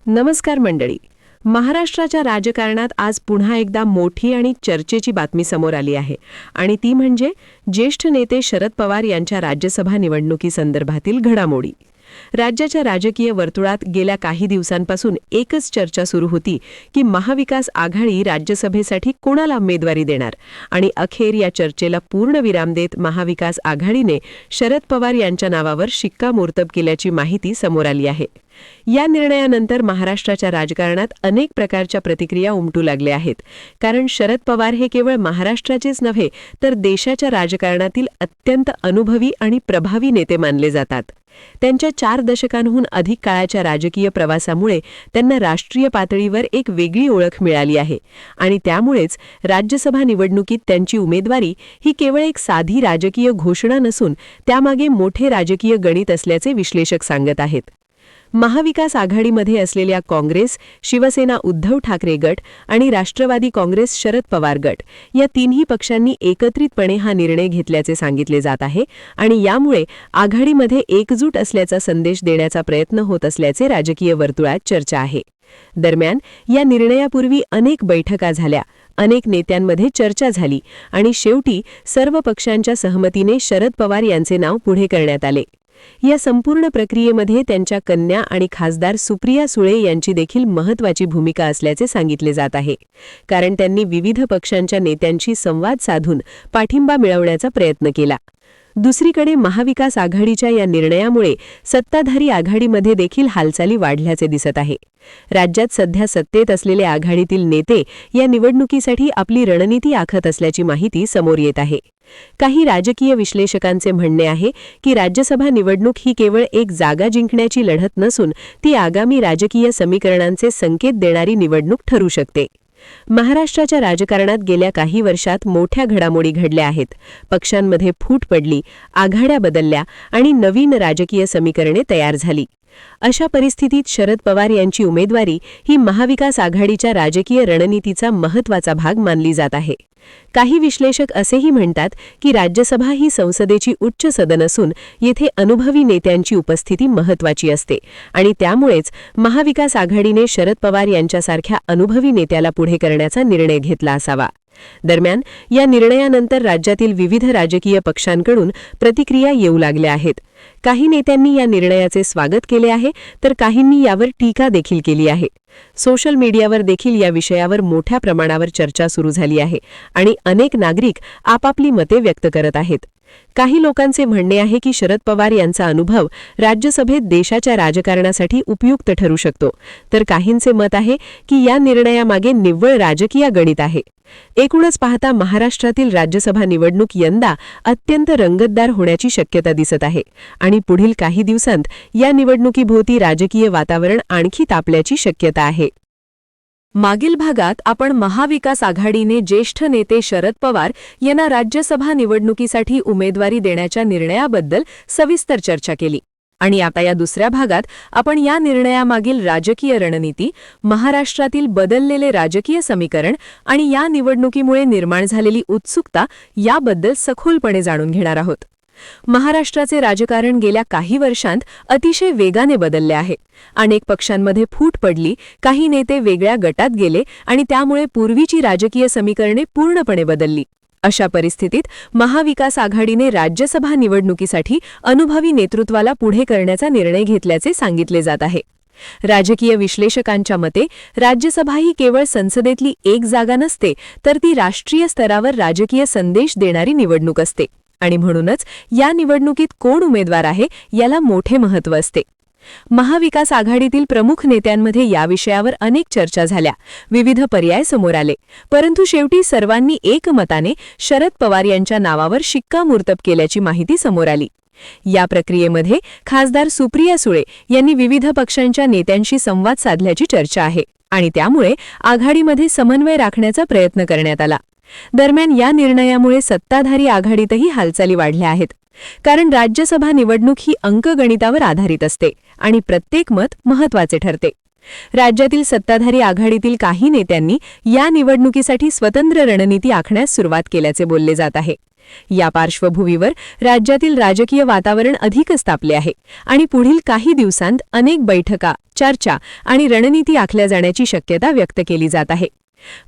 नमस्कार मंडळी. महाराष्ट्राच्या राजकारणात आज पुन्हा एकदा मोठी आणि चर्चेची बातमी समोर आली आहे आणि ती म्हणजे ज्येष्ठ नेते शरद पवार यांच्या राज्यसभा निवडणुकीसंदर्भातील घडामोडी. राज्याच्या राजकीय वर्तुळात गेल्या काही दिवसांपासून एकच चर्चा सुरू होती की महाविकास आघाडी राज्यसभेसाठी कोणाला उमेदवारी देणार आणि अखेर या चर्चेला पूर्ण विराम देत महाविकास आघाडीने शरद पवार यांच्या नावावर शिक्कामोर्तब केल्याची माहिती समोर आली आहे. या निर्णयानंतर महाराष्ट्राच्या राजकारणात अनेक प्रकारच्या प्रतिक्रिया उमटू लागल्या आहेत, कारण शरद पवार हे केवळ महाराष्ट्राचेच नव्हे तर देशाच्या राजकारणातील अत्यंत अनुभवी आणि प्रभावी नेते मानले जातात. त्यांच्या 4 दशकांहून अधिक काळाच्या राजकीय प्रवासामुळे त्यांना राष्ट्रीय पातळीवर एक वेगळी ओळख मिळाली आहे आणि त्यामुळेच राज्यसभा निवडणुकीत त्यांची उमेदवारी ही केवळ एक साधी राजकीय घोषणा नसून त्यामागे मोठे राजकीय गणित असल्याचे विश्लेषक सांगत आहेत. महाविकास आघाडीमध्ये असलेल्या काँग्रेस, शिवसेना उद्धव ठाकरे गट आणि राष्ट्रवादी काँग्रेस शरद पवार गट या तिन्ही पक्षांनी एकत्रितपणे हा निर्णय घेतल्याचे सांगितले जात आहे आणि यामुळे आघाडीमध्ये एकजूट असल्याचा संदेश देण्याचा प्रयत्न होत असल्याचे राजकीय वर्तुळात चर्चा आहे. दरम्यान या निर्णयापूर्वी अनेक बैठका झाल्या, अनेक नेत्यांमध्ये चर्चा झाली आणि शेवटी सर्व पक्षांच्या सहमतीने शरद पवार यांचे नाव पुढे करण्यात आले. या संपूर्ण प्रक्रियेमध्ये त्यांच्या कन्या आणि खासदार सुप्रिया सुळे यांची देखील महत्त्वाची भूमिका असल्याचे सांगितले जात आहे, कारण त्यांनी विविध पक्षांच्या नेत्यांशी संवाद साधून पाठिंबा मिळवण्याचा प्रयत्न केला. दुसरीकडे महाविकास आघाडीच्या या निर्णयामुळे सत्ताधारी आघाडीमध्ये देखील हालचाली वाढल्याचे दिसत आहे. राज्यात सध्या सत्तेत असलेले आघाडीतील नेते या निवडणुकीसाठी आपली रणनीती आखत असल्याची माहिती समोर येत आहे. काही राजकीय विश्लेषकांचे म्हणणे आहे की राज्यसभा निवडणूक ही केवळ एक जागा जिंकण्याची लढत नसून ती आगामी राजकीय समीकरणांचे संकेत देणारी निवडणूक ठरू शकते. महाराष्ट्राच्या राजकारणात गेल्या काही वर्षात मोठ्या घडामोडी घडल्या आहेत. पक्षांमध्ये फूट पडली, आघाड्या बदलल्या आणि नवीन राजकीय समीकरणे तयार झाली. अशा परिस्थितीत शरद पवार यांची उमेदवारी ही महाविकास आघाडीच्या राजकीय रणनीतीचा महत्त्वाचा भाग मानली जात आहे. काही विश्लेषक असेही म्हणतात की राज्यसभा ही संसदेची उच्च सदन असून येथे अनुभवी नेत्यांची उपस्थिती महत्त्वाची असते आणि त्यामुळेच महाविकास आघाडीने शरद पवार यांच्यासारख्या अनुभवी नेत्याला पुढे करण्याचा निर्णय घेतला असावा. दरम्यान या निर्णयानंतर राज्यातील विविध राजकीय पक्षांकडून प्रतिक्रिया येऊ लागल्या आहेत. काही नेत्यांनी या निर्णयाचे स्वागत केले आहे तर काहींनी यावर टीका देखील केली आहे. सोशल मीडियावर देखील या विषयावर मोठ्या प्रमाणावर चर्चा सुरू झाली आहे आणि अनेक नागरिक आपापली मते व्यक्त करत आहेत. काही लोकांचे म्हणणे आहे की शरद पवार यांचा अनुभव राज्यसभेत देशाच्या राजकारणासाठी उपयुक्त ठरू शकतो, तर काहींचे मत आहे की या निर्णयामागे निव्वळ राजकीय गणित आहे. एकूणच पाहता महाराष्ट्रातील राज्यसभा निवडणूक यंदा अत्यंत रंगतदार होण्याची शक्यता दिसत आहे आणि पुढील काही दिवसांत या निवडणुकीभोवती राजकीय वातावरण आणखी तापल्याची शक्यता आहे. मागील भागात आपण महाविकास आघाडीने ज्येष्ठ नेते शरद पवार यांना राज्यसभा निवडणुकीसाठी उमेदवारी देण्याच्या निर्णयाबद्दल सविस्तर चर्चा केली आणि आता या दुसऱ्या भागात आपण या निर्णयामागील राजकीय रणनीती, महाराष्ट्रातील बदललेले राजकीय समीकरण आणि या निवडणुकीमुळे निर्माण झालेली उत्सुकता याबद्दल सखोलपणे जाणून घेणार आहोत. महाराष्ट्राचे राजकारण गेल्या काही वर्षांत अतिशय वेगाने बदलले आहे. अनेक पक्षांमध्ये फूट पडली, काही नेते वेगळ्या गटात गेले आणि त्यामुळे पूर्वीची राजकीय समीकरणे पूर्णपणे बदलली. अशा परिस्थितीत महाविकास आघाडीने राज्यसभा निवडणुकीसाठी अनुभवी नेतृत्वाला पुढे करण्याचा निर्णय घेतल्याचे सांगितले जात आहे. राजकीय विश्लेषकांच्या मते राज्यसभा ही केवळ संसदेतली एक जागा नसते, तर ती राष्ट्रीय स्तरावर राजकीय संदेश देणारी निवडणूक असते आणि म्हणूनच या निवडणुकीत कोण उमेदवार आहे याला मोठे महत्त्व असते. महाविकास आघाडीतील प्रमुख नेत्यांमध्ये या विषयावर अनेक चर्चा झाल्या, विविध पर्याय समोर आले, परंतु शेवटी सर्वांनी एकमताने शरद पवार यांच्या नावावर शिक्कामोर्तब केल्याची माहिती समोर आली. या प्रक्रियेमध्ये खासदार सुप्रिया सुळे यांनी विविध पक्षांच्या नेत्यांशी संवाद साधल्याची चर्चा आहे आणि त्यामुळे आघाडीमध्ये समन्वय राखण्याचा प्रयत्न करण्यात आला. दरम्यान या निर्णयामुळे सत्ताधारी आघाडीतही हालचाली वाढल्या आहेत, कारण राज्यसभा निवडणूक ही अंकगणितावर आधारित असते आणि प्रत्येक मत महत्त्वाचे ठरते. राज्यातील सत्ताधारी आघाडीतील काही नेत्यांनी या निवडणुकीसाठी स्वतंत्र रणनीती आखण्यास सुरुवात केल्याचे बोलले जात आहे. या पार्श्वभूमीवर राज्यातील राजकीय वातावरण अधिकच तापले आहे आणि पुढील काही दिवसांत अनेक बैठका, चर्चा आणि रणनीती आखल्या जाण्याची शक्यता व्यक्त केली जात आहे.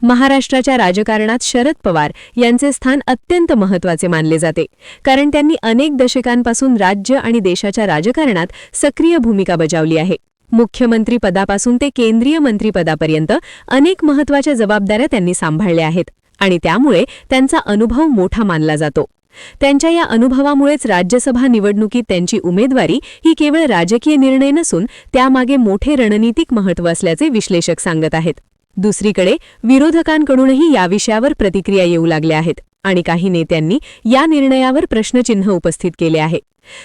महाराष्ट्राच्या राजकारणात शरद पवार यांचे स्थान अत्यंत महत्त्वाचे मानले जाते, कारण त्यांनी अनेक दशकांपासून राज्य आणि देशाच्या राजकारणात सक्रिय भूमिका बजावली आहे. मुख्यमंत्री पदापासून ते केंद्रीय मंत्रिपदापर्यंत अनेक महत्त्वाच्या जबाबदाऱ्या त्यांनी सांभाळल्या आहेत आणि त्यामुळे त्यांचा अनुभव मोठा मानला जातो. त्यांच्या या अनुभवामुळेच राज्यसभा निवडणुकीत त्यांची उमेदवारी ही केवळ राजकीय निर्णय नसून त्यामागे मोठे रणनीतिक महत्त्व असल्याचे विश्लेषक सांगत आहेत. दुसरीकडे विरोधकांकडूनही या विषयावर प्रतिक्रिया येऊ लागल्या आहेत आणि काही नेत्यांनी या निर्णयावर प्रश्नचिन्ह उपस्थित केले आहे.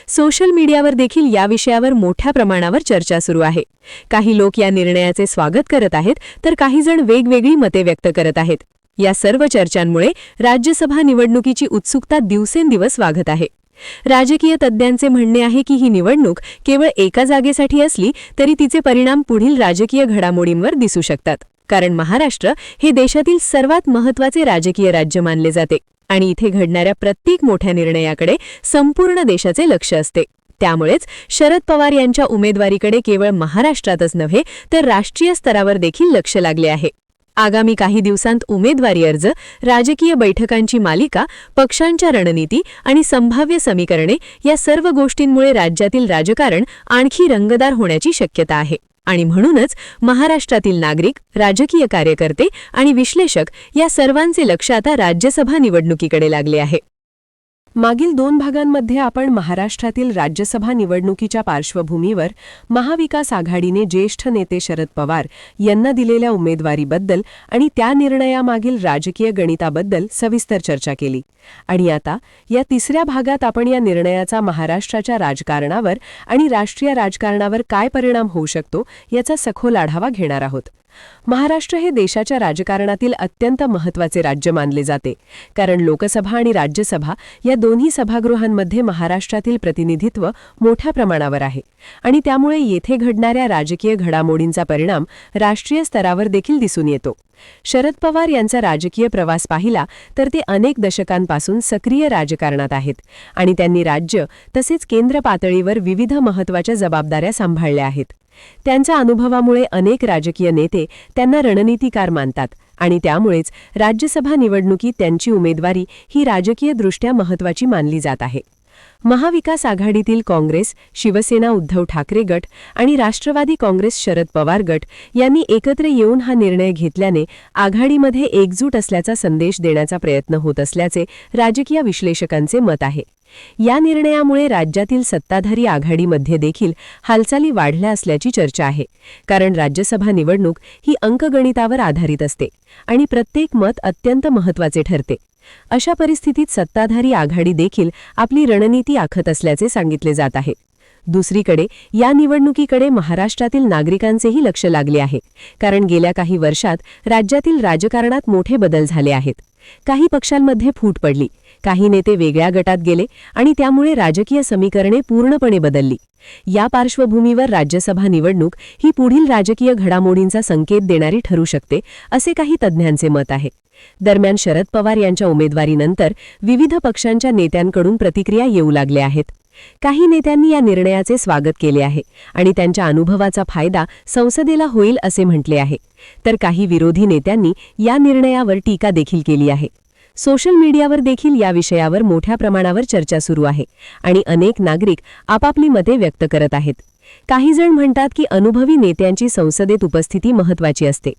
सोशल मीडियावर देखील या विषयावर मोठ्या प्रमाणावर चर्चा सुरू आहे. काही लोक या निर्णयाचे स्वागत करत आहेत, तर काही जण वेगवेगळी मते व्यक्त करत आहेत. या सर्व चर्चांमुळे राज्यसभा निवडणुकीची उत्सुकता दिवसेंदिवस वाढत आहे. राजकीय तज्ज्ञांचे म्हणणे आहे की ही निवडणूक केवळ एका जागेसाठी असली तरी तिचे परिणाम पुढील राजकीय घडामोडींवर दिसू शकतात, कारण महाराष्ट्र हे देशातील सर्वात महत्त्वाचे राजकीय राज्य मानले जाते आणि इथे घडणाऱ्या प्रत्येक मोठ्या निर्णयाकडे संपूर्ण देशाचे लक्ष असते. त्यामुळेच शरद पवार यांच्या उमेदवारीकडे केवळ महाराष्ट्रातच नव्हे तर राष्ट्रीय स्तरावर देखील लक्ष लागले आहे. आगामी काही दिवसांत उमेदवारी अर्ज, राजकीय बैठकांची मालिका, पक्षांच्या रणनीती आणि संभाव्य समीकरणे या सर्व गोष्टींमुळे राज्यातील राजकारण आणखी रंगतदार होण्याची शक्यता आहे आणि म्हणूनच महाराष्ट्रातील नागरिक, राजकीय कार्यकर्ते आणि विश्लेषक या सर्वांचे लक्ष आता राज्यसभा निवडणुकीकडे लागले आहे. मागील 2 भागांमध्ये आपण महाराष्ट्रातील राज्यसभा निवडणुकीच्या पार्श्वभूमीवर महाविकास आघाडीने ज्येष्ठ नेते शरद पवार यांना दिलेल्या उमेदवारीबद्दल आणि त्या निर्णयामागील राजकीय गणिताबद्दल सविस्तर चर्चा केली. आणि आता या तिसऱ्या भागात आपण या निर्णयाचा महाराष्ट्राच्या राजकारणावर आणि राष्ट्रीय राजकारणावर काय परिणाम होऊ शकतो याचा सखोल आढावा घेणार आहोत. महाराष्ट्र हे देशाच्या राजकारणातील अत्यंत महत्त्वाचे राज्य मानले जाते, कारण लोकसभा आणि राज्यसभा या दोन्ही सभागृहांमध्ये महाराष्ट्रातील प्रतिनिधित्व मोठ्या प्रमाणावर आहे आणि त्यामुळे येथे घडणाऱ्या राजकीय घडामोडींचा परिणाम राष्ट्रीय स्तरावर देखील दिसून येतो. शरद पवार यांचा राजकीय प्रवास पाहिला तर ते अनेक दशकांपासून सक्रिय राजकारणात आहेत आणि त्यांनी राज्य तसेच केंद्र पातळीवर विविध महत्त्वाच्या जबाबदाऱ्या सांभाळल्या आहेत. त्यांच्या अनुभवामुळे अनेक राजकीय नेते त्यांना रणनीतिकार मानतात आणि त्यामुळेच राज्यसभा निवडणुकीत त्यांची उमेदवारी ही राजकीयदृष्ट्या महत्त्वाची मानली जात आहे. महाविकास आघाडीतील काँग्रेस, शिवसेना उद्धव ठाकरे गट आणि राष्ट्रवादी काँग्रेस शरद पवार गट यांनी एकत्र येऊन हा निर्णय घेतल्याने आघाडीमध्ये एकजूट असल्याचा संदेश देण्याचा प्रयत्न होत असल्याचे राजकीय विश्लेषकांचे मत आहे. या निर्णयामुळे राज्यातील सत्ताधारी आघाडीमध्ये देखील हालचाली वाढल्या असल्याची चर्चा आहे, कारण राज्यसभा निवडणूक ही अंकगणितावर आधारित असते आणि प्रत्येक मत अत्यंत महत्त्वाचे ठरते. अशा परिस्थितीत सत्ताधारी आघाडी देखील आपली रणनीती आखत असल्याचे सांगितले जात आहे. दुसरीकडे या निवडणुकीकडे महाराष्ट्रातील नागरिकांचेही लक्ष लागले आहे, कारण गेल्या काही वर्षात राज्यातील राजकारणात मोठे बदल झाले आहेत. काही पक्षांमध्ये फूट पडली, काही नेते वेगळ्या गटात गेले आणि त्यामुळे राजकीय समीकरणे पूर्णपणे बदलली. या पार्श्वभूमीवर राज्यसभा निवडणूक ही पुढील राजकीय घडामोडींचा संकेत देणारी ठरू शकते, असे काही तज्ज्ञांचे मत आहे. दरम्यान शरद पवार यांच्या उमेदवारीनंतर विविध पक्षांच्या नेत्यांकडून प्रतिक्रिया येऊ लागल्या आहेत. काही नेत्यांनी या निर्णयाचे स्वागत केले आहे आणि त्यांच्या अनुभवाचा फायदा संसदेला होईल असे म्हटले आहे, तर काही विरोधी नेत्यांनी या निर्णयावर टीका देखील केली आहे. सोशल मीडियावर देखील या विषयावर मोठ्या प्रमाणावर चर्चा सुरू आहे आणि अनेक नागरिक आपापली मते व्यक्त करत आहेत. काही जण म्हणतात की अनुभवी नेत्यांची संसदेत उपस्थिती महत्त्वाची असते,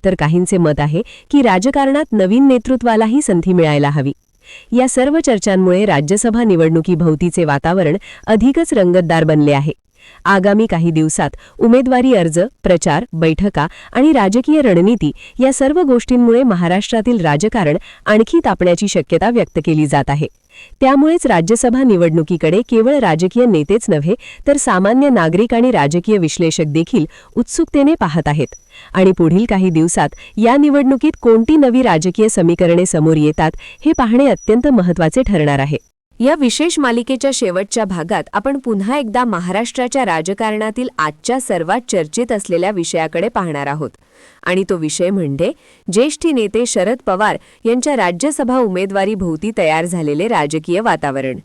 तर काहींचे मत आहे की राजकारणात नवीन नेतृत्वालाही संधी मिळायला हवी. या सर्व चर्चांमुळे राज्यसभा निवडणुकीभोवतीचे वातावरण अधिकच रंगतदार बनले आहे. आगामी काही दिवसात उमेदवारी अर्ज, प्रचार, बैठका आणि राजकीय रणनीती या सर्व गोष्टींमुळे महाराष्ट्रातील राजकारण आणखी तापण्याची शक्यता व्यक्त केली जात आहे. त्यामुळेच राज्यसभा निवडणुकीकडे केवळ राजकीय नेतेच नव्हे तर सामान्य नागरिक आणि राजकीय विश्लेषक देखील उत्सुकतेने पाहत आहेत आणि पुढील काही दिवसात या निवडणुकीत कोणती नवी राजकीय समीकरणे समोर येतात हे पाहणे अत्यंत महत्त्वाचे ठरणार आहे. या विशेष मालिकेच्या शेवटच्या भागात आपण पुन्हा एकदा महाराष्ट्राच्या राजकारणातील आजच्या सर्वात चर्चेत असलेल्या विषयाकडे पाहणार आहोत आणि तो विषय म्हणजे ज्येष्ठ नेते शरद पवार यांच्या राज्यसभा उमेदवारीभोवती तयार झालेले राजकीय वातावरण।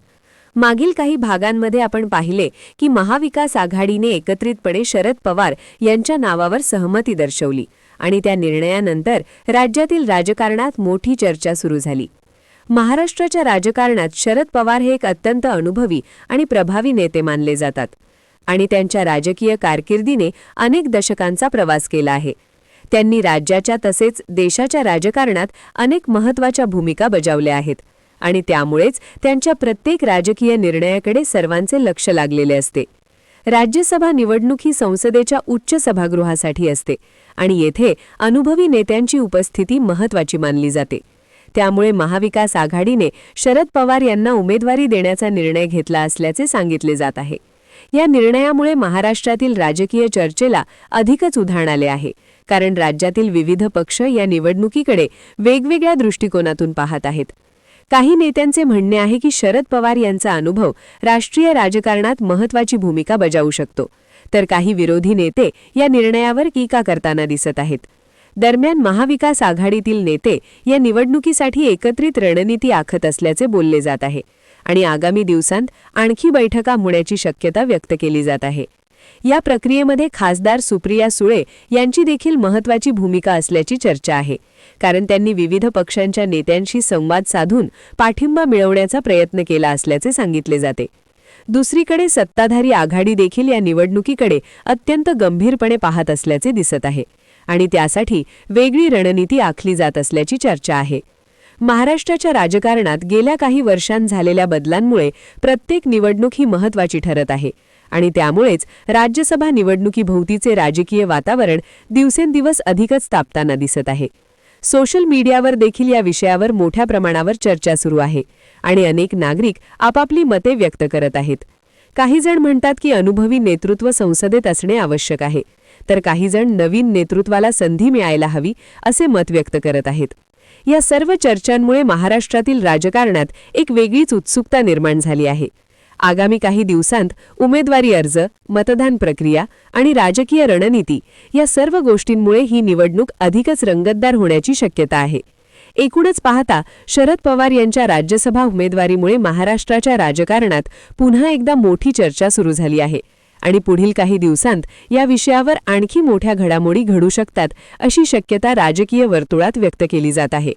मागील काही भागांमध्ये आपण पाहिले की महाविकास आघाडीने एकत्रितपणे शरद पवार यांच्या नावावर सहमती दर्शवली आणि त्या निर्णयानंतर राज्यातील राजकारणात मोठी चर्चा सुरू झाली। महाराष्ट्राच्या राजकारणात शरद पवार हे एक अत्यंत अनुभवी आणि प्रभावी नेते मानले जातात आणि त्यांच्या राजकीय कारकिर्दीने अनेक दशकांचा प्रवास केला आहे। त्यांनी राज्याच्या तसेच देशाच्या राजकारणात अनेक महत्त्वाच्या भूमिका बजावल्या आहेत आणि त्यामुळेच त्यांच्या प्रत्येक राजकीय निर्णयाकडे सर्वांचे लक्ष लागलेले असते। राज्यसभा निवडणूक ही संसदेच्या उच्च सभागृहासाठी असते आणि येथे अनुभवी नेत्यांची उपस्थिती महत्त्वाची मानली जाते। त्यामुळे महाविकास आघाडीने शरद पवार यांना उमेदवारी देण्याचा निर्णय घेतला असल्याचे सांगितले जात आहे। या निर्णयामुळे महाराष्ट्रातील राजकीय चर्चेला अधिकच उधाण आले आहे, कारण राज्यातील विविध पक्ष या निवडणुकीकडे वेगवेगळ्या दृष्टिकोनातून पाहत आहेत। काही नेत्यांचे म्हणणे आहे की शरद पवार यांचा अनुभव राष्ट्रीय राजकारणात महत्त्वाची भूमिका बजावू शकतो, तर काही विरोधी नेते या निर्णयावर टीका करताना दिसत आहेत। दरम्यान महाविकास आघाडीतील नेते या निवडणुकीसाठी एकत्रित रणनीती आखत असल्याचे बोलले जात आहे आणि आगामी दिवसांत आणखी बैठका होण्याची शक्यता व्यक्त केली जात आहे। या प्रक्रियेमध्ये खासदार सुप्रिया सुळे यांची देखील महत्त्वाची भूमिका असल्याची चर्चा आहे, कारण त्यांनी विविध पक्षांच्या नेत्यांशी संवाद साधून पाठिंबा मिळवण्याचा प्रयत्न केला असल्याचे सांगितले जाते। दुसरीकडे सत्ताधारी आघाडी देखील या निवडणुकीकडे अत्यंत गंभीरपणे पाहत असल्याचे दिसत आहे आणि त्यासाठी वेगळी रणनीती आखली जात असल्याची चर्चा आहे। महाराष्ट्राच्या राजकारणात गेल्या काही वर्षांत झालेल्या बदलांमुळे प्रत्येक निवडणूक ही महत्त्वाची ठरत आहे आणि त्यामुळेच राज्यसभा निवडणुकीभोवतीचे राजकीय वातावरण दिवसेंदिवस अधिकच तापताना दिसत आहे। सोशल मीडियावर देखील या विषयावर मोठ्या प्रमाणावर चर्चा सुरू आहे आणि अनेक नागरिक आपापली मते व्यक्त करत आहेत। काही जण म्हणतात की अनुभवी नेतृत्व संसदेत असणे आवश्यक आहे, तर काही जण नवीन नेतृत्वाला संधी मिळायला हवी असे मत व्यक्त करत आहेत। या सर्व चर्चांमुळे महाराष्ट्रातील राजकारणात एक वेगळीच उत्सुकता निर्माण झाली आहे। आगामी काही दिवसांत उमेदवारी अर्ज, मतदान प्रक्रिया आणि राजकीय रणनीती या सर्व गोष्टींमुळे ही निवडणूक अधिकच रंगतदार होण्याची शक्यता आहे। एकूणच पाहता शरद पवार यांच्या राज्यसभा उमेदवारीमुळे महाराष्ट्राच्या राजकारणात पुन्हा एकदा मोठी चर्चा सुरू झाली आहे आणि पुढील काही दिवसांत या विषयावर आणखी मोठ्या घडामोडी घडू शकतात अशी शक्यता राजकीय वर्तुळात व्यक्त केली जात आहे।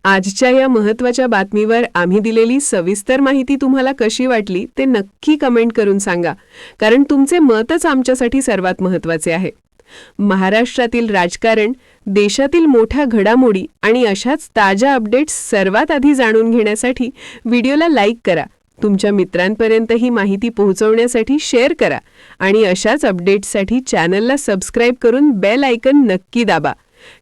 आजच्या या महत्त्वाच्या बातमीवर आम्ही दिलेली सविस्तर माहिती तुम्हाला कशी वाटली ते नक्की कमेंट करून सांगा, कारण तुमचे मतच आमच्यासाठी सर्वात महत्त्वाचे आहे। महाराष्ट्रातील राजकारण, देशातील मोठ्या घडामोडी आणि अशाच ताज्या अपडेट्स सर्वात आधी जाणून घेण्यासाठी व्हिडिओला लाईक करा, तुमच्या मित्रांपर्यंत ही माहिती पोहोचवण्यासाठी शेअर करा आणि अशाच अपडेट्ससाठी चॅनलला सबस्क्राईब करून बेल आयकन नक्की दाबा,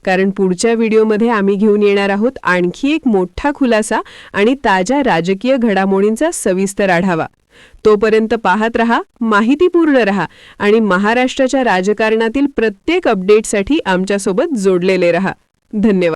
कारण पुढच्या व्हिडिओमध्ये आम्ही घेऊन येणार आहोत आणखी एक मोठा खुलासा आणि ताज्या राजकीय घडामोडींचा सविस्तर आढावा। तोपर्यंत पाहत रहा, माहितीपूर्ण रहा आणि महाराष्ट्राच्या राजकारणातील प्रत्येक अपडेटसाठी आमच्यासोबत जोडलेले रहा। धन्यवाद।